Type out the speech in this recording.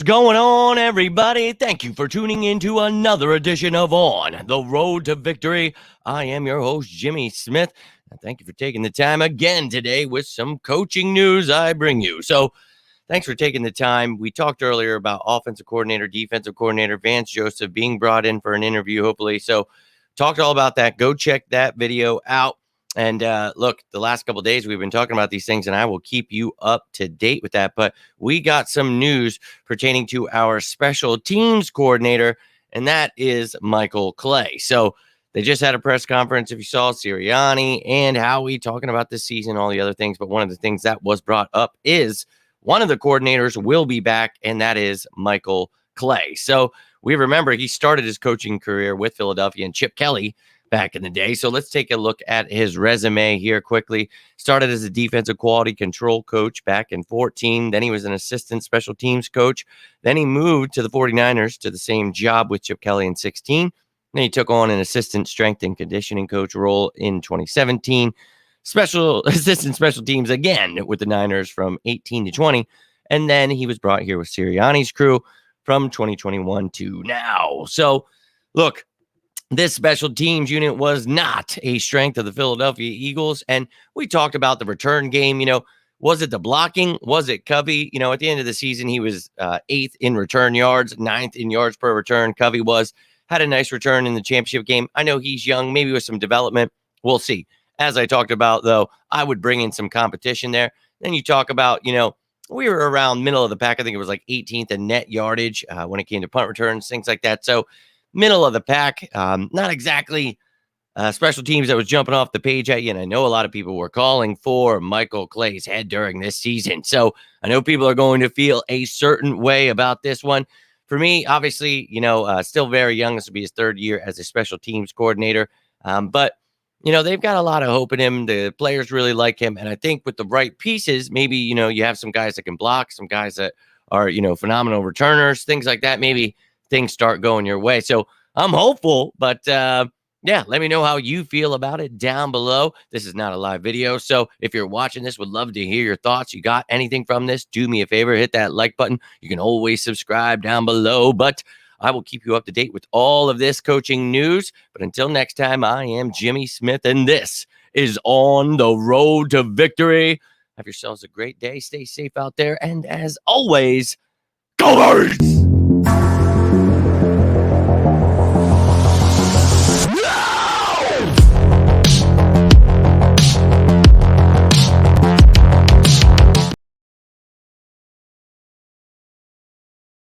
going on, everybody? Thank you for tuning in to another edition of On the Road to Victory. I am your host, Jimmy Smith. And thank you for taking the time again today with some coaching news I bring you. So thanks for taking the time. We talked earlier about offensive coordinator, defensive coordinator, Vance Joseph being brought in for an interview, hopefully. So talked all about that. Go check that video out. And look, the last couple of days we've been talking about these things, and I will keep you up to date with that. But we got some news pertaining to our special teams coordinator, and that is Michael Clay. So they just had a press conference, if you saw, Sirianni and Howie talking about this season, all the other things. But one of the things that was brought up is one of the coordinators will be back, and that is Michael Clay. So we remember he started his coaching career with Philadelphia and Chip Kelly back in the day. So let's take a look at his resume here quickly. Started as a defensive quality control coach back in 2014. Then he was an assistant special teams coach. Then he moved to the 49ers to the same job with Chip Kelly in 2016. Then he took on an assistant strength and conditioning coach role in 2017. Special assistant special teams again with the Niners from 2018 to 2020. And then he was brought here with Sirianni's crew from 2021 to now. So look, this special teams unit was not a strength of the Philadelphia Eagles. And we talked about the return game. Was it the blocking? Was it Covey? At the end of the season, he was 8th in return yards, 9th in yards per return. Covey had a nice return in the championship game. I know he's young, maybe with some development. We'll see. As I talked about, though, I would bring in some competition there. Then you talk about, we were around middle of the pack. I think it was like 18th in net yardage when it came to punt returns, things like that. So middle of the pack, not exactly special teams that was jumping off the page at you. And I know a lot of people were calling for Michael Clay's head during this season. So I know people are going to feel a certain way about this one. For me, obviously, still very young. This will be his 3rd year as a special teams coordinator. But they've got a lot of hope in him. The players really like him. And I think with the right pieces, maybe, you have some guys that can block, some guys that are, phenomenal returners, things like that. Maybe things start going your way. So I'm hopeful, but let me know how you feel about it down below. This is not a live video, so if you're watching this, would love to hear your thoughts. You got anything from this? Do me a favor, hit that like button. You can always subscribe down below, but I will keep you up to date with all of this coaching news. But until next time, I am Jimmy Smith, and this is On the Road to Victory. Have yourselves a great day. Stay safe out there, and as always, go Birds!